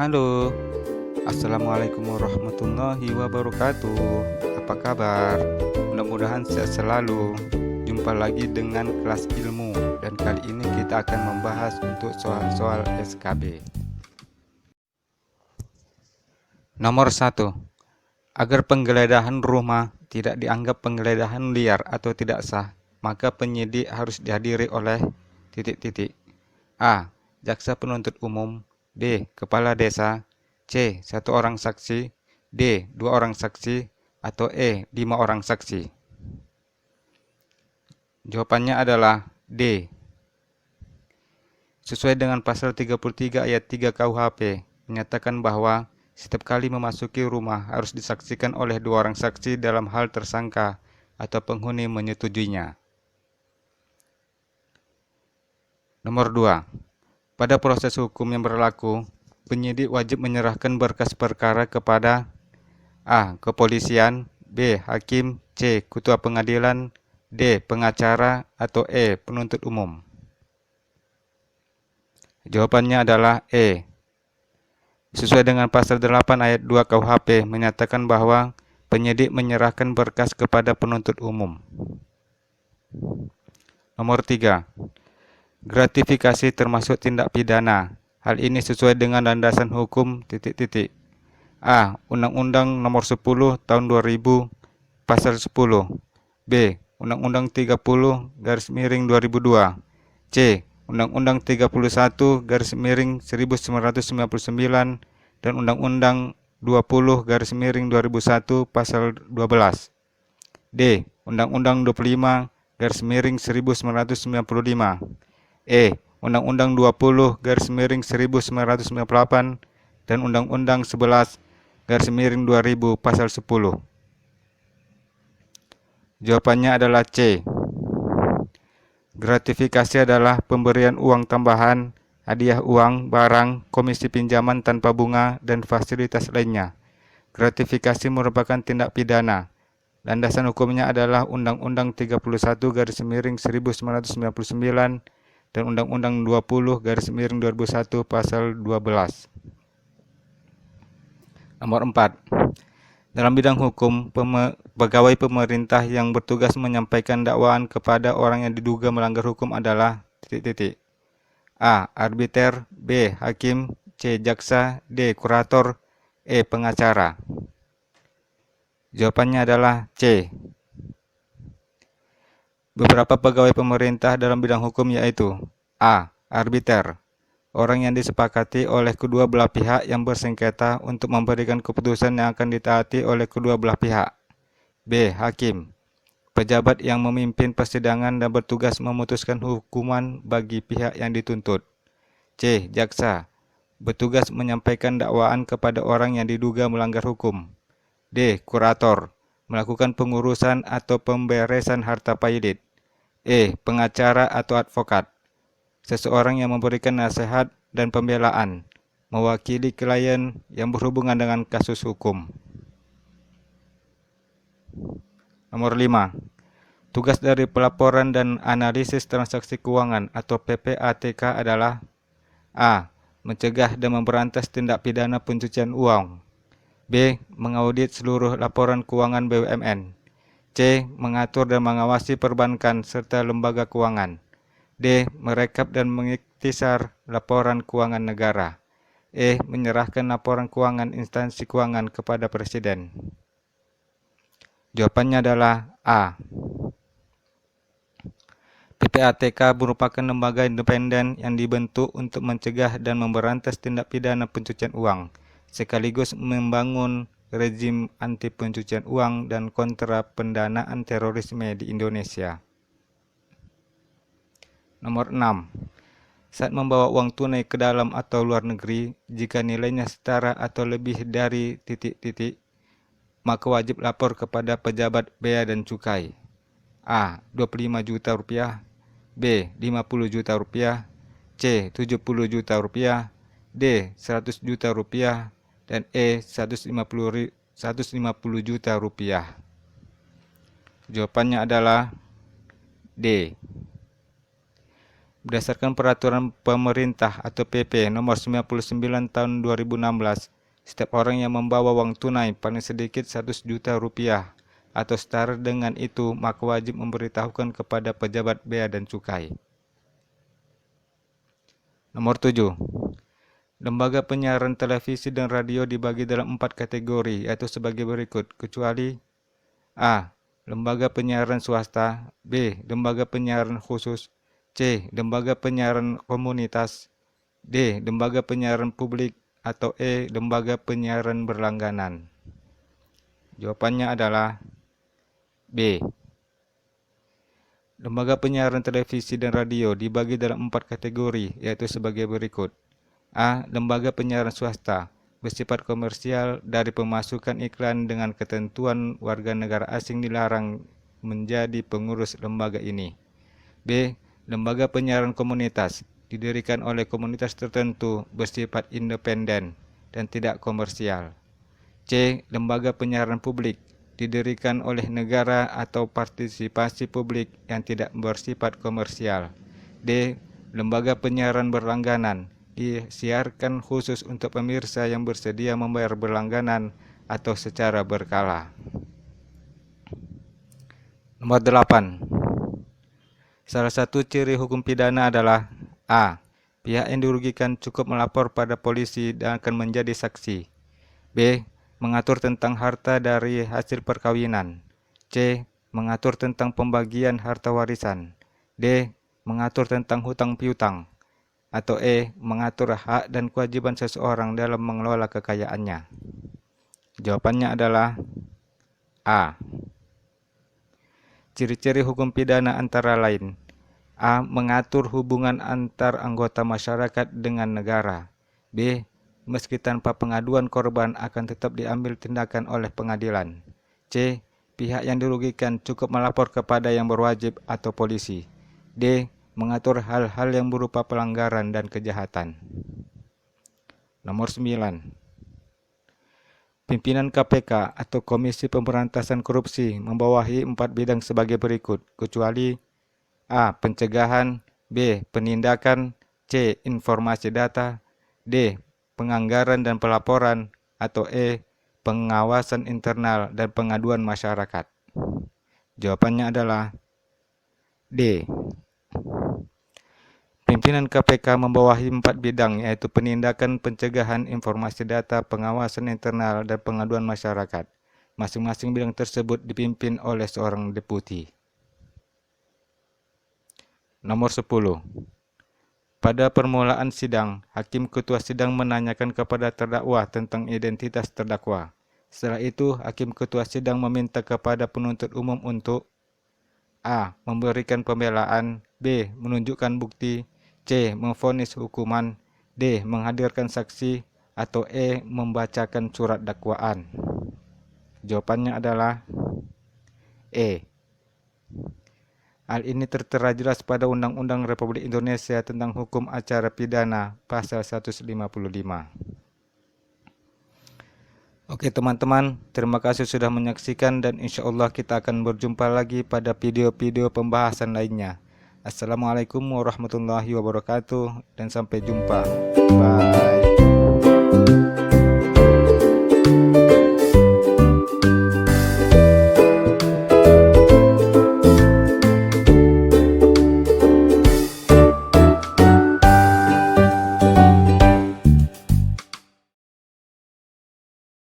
Halo, Assalamualaikum warahmatullahi wabarakatuh. Apa kabar? Mudah-mudahan sehat selalu. Jumpa lagi dengan kelas ilmu, dan kali ini kita akan membahas untuk soal-soal SKB. Nomor 1. Agar penggeledahan rumah tidak dianggap penggeledahan liar atau tidak sah, maka penyidik harus dihadiri oleh titik-titik. A. Jaksa penuntut umum. B. Kepala desa. C. 1 orang saksi. D. 2 orang saksi. Atau E. 5 orang saksi. Jawabannya adalah D. Sesuai dengan pasal 33 ayat 3 KUHP, menyatakan bahwa setiap kali memasuki rumah harus disaksikan oleh 2 orang saksi dalam hal tersangka atau penghuni menyetujuinya. Nomor 2. Pada proses hukum yang berlaku, penyidik wajib menyerahkan berkas perkara kepada A. Kepolisian, B. Hakim, C. Ketua pengadilan, D. Pengacara, atau E. Penuntut umum. Jawabannya adalah E. Sesuai dengan pasal 8 ayat 2 KUHP menyatakan bahwa penyidik menyerahkan berkas kepada penuntut umum. Nomor 3. Gratifikasi termasuk tindak pidana. Hal ini sesuai dengan landasan hukum titik-titik. A. Undang-Undang Nomor 10 Tahun 2000 Pasal 10. B. Undang-Undang 30/2002. C. Undang-Undang 31/1999 dan Undang-Undang 20/2001 Pasal 12. D. Undang-Undang 25/1995. E. Undang-Undang 20/1998 dan Undang-Undang 11/2000 Pasal 10. Jawabannya adalah C. Gratifikasi adalah pemberian uang tambahan, hadiah uang, barang, komisi pinjaman tanpa bunga, dan fasilitas lainnya. Gratifikasi merupakan tindak pidana. Landasan hukumnya adalah Undang-Undang 31/1999 dan Undang-Undang 20/2001 Pasal 12. Nomor 4. Dalam bidang hukum, pegawai pemerintah yang bertugas menyampaikan dakwaan kepada orang yang diduga melanggar hukum adalah titik-titik. A. Arbiter, B. Hakim, C. Jaksa, D. Kurator, E. Pengacara. Jawabannya adalah C. Beberapa pegawai pemerintah dalam bidang hukum yaitu A. Arbiter, orang yang disepakati oleh kedua belah pihak yang bersengketa untuk memberikan keputusan yang akan ditaati oleh kedua belah pihak. B. Hakim, pejabat yang memimpin persidangan dan bertugas memutuskan hukuman bagi pihak yang dituntut. C. Jaksa, bertugas menyampaikan dakwaan kepada orang yang diduga melanggar hukum. D. Kurator, melakukan pengurusan atau pemberesan harta payidit. E. Pengacara atau advokat, seseorang yang memberikan nasihat dan pembelaan, mewakili klien yang berhubungan dengan kasus hukum. Nomor 5. Tugas dari pelaporan dan analisis transaksi keuangan atau PPATK adalah A. Mencegah dan memberantas tindak pidana pencucian uang. B. Mengaudit seluruh laporan keuangan BUMN. C. Mengatur dan mengawasi perbankan serta lembaga keuangan. D. Merekap dan mengiktisar laporan keuangan negara. E. Menyerahkan laporan keuangan instansi keuangan kepada Presiden. Jawabannya adalah A. PPATK merupakan lembaga independen yang dibentuk untuk mencegah dan memberantas tindak pidana pencucian uang, sekaligus membangun rezim anti pencucian uang dan kontra pendanaan terorisme di Indonesia. Nomor 6. Saat membawa uang tunai ke dalam atau luar negeri, jika nilainya setara atau lebih dari titik-titik, maka wajib lapor kepada pejabat bea dan cukai. A. 25 juta rupiah, B. 50 juta rupiah, C. 70 juta rupiah, D. 100 juta rupiah, dan E. 150 juta rupiah. Jawabannya adalah D. Berdasarkan peraturan pemerintah atau PP nomor 99 tahun 2016, setiap orang yang membawa uang tunai paling sedikit 100 juta rupiah atau setara dengan itu maka wajib memberitahukan kepada pejabat bea dan cukai. Nomor 7. Lembaga penyiaran televisi dan radio dibagi dalam 4 kategori, yaitu sebagai berikut, kecuali A. Lembaga penyiaran swasta, B. Lembaga penyiaran khusus, C. Lembaga penyiaran komunitas, D. Lembaga penyiaran publik, atau E. Lembaga penyiaran berlangganan. Jawabannya adalah B. Lembaga penyiaran televisi dan radio dibagi dalam 4 kategori, yaitu sebagai berikut. A. Lembaga penyiaran swasta bersifat komersial dari pemasukan iklan dengan ketentuan warga negara asing dilarang menjadi pengurus lembaga ini. B. Lembaga penyiaran komunitas didirikan oleh komunitas tertentu bersifat independen dan tidak komersial. C. Lembaga penyiaran publik didirikan oleh negara atau partisipasi publik yang tidak bersifat komersial. D. Lembaga penyiaran berlangganan disiarkan khusus untuk pemirsa yang bersedia membayar berlangganan atau secara berkala. Nomor 8. Salah satu ciri hukum pidana adalah A. Pihak yang dirugikan cukup melapor pada polisi dan akan menjadi saksi. B. Mengatur tentang harta dari hasil perkawinan. C. Mengatur tentang pembagian harta warisan. D. Mengatur tentang hutang piutang. Atau E. Mengatur hak dan kewajiban seseorang dalam mengelola kekayaannya. Jawabannya adalah A. Ciri-ciri hukum pidana antara lain. A. Mengatur hubungan antar anggota masyarakat dengan negara. B. Meski tanpa pengaduan korban akan tetap diambil tindakan oleh pengadilan. C. Pihak yang dirugikan cukup melapor kepada yang berwajib atau polisi. D. Mengatur hal-hal yang berupa pelanggaran dan kejahatan. Nomor 9. Pimpinan KPK atau Komisi Pemberantasan Korupsi membawahi 4 bidang sebagai berikut, kecuali A. Pencegahan, B. Penindakan, C. Informasi data, D. Penganggaran dan pelaporan, atau E. Pengawasan internal dan pengaduan masyarakat. Jawabannya adalah D. Pimpinan KPK membawahi 4 bidang, yaitu penindakan, pencegahan, informasi data, pengawasan internal, dan pengaduan masyarakat. Masing-masing bidang tersebut dipimpin oleh seorang deputi. Nomor 10. Pada permulaan sidang, hakim ketua sidang menanyakan kepada terdakwa tentang identitas terdakwa. Setelah itu, hakim ketua sidang meminta kepada penuntut umum untuk A. Memberikan pembelaan, B. Menunjukkan bukti, C. Memvonis hukuman, D. Menghadirkan saksi, atau E. Membacakan surat dakwaan. Jawabannya adalah E. Hal ini tertera jelas pada Undang-Undang Republik Indonesia tentang Hukum Acara Pidana Pasal 155. Oke teman-teman, terima kasih sudah menyaksikan dan insya Allah kita akan berjumpa lagi pada video-video pembahasan lainnya. Assalamualaikum warahmatullahi wabarakatuh dan sampai jumpa. Bye.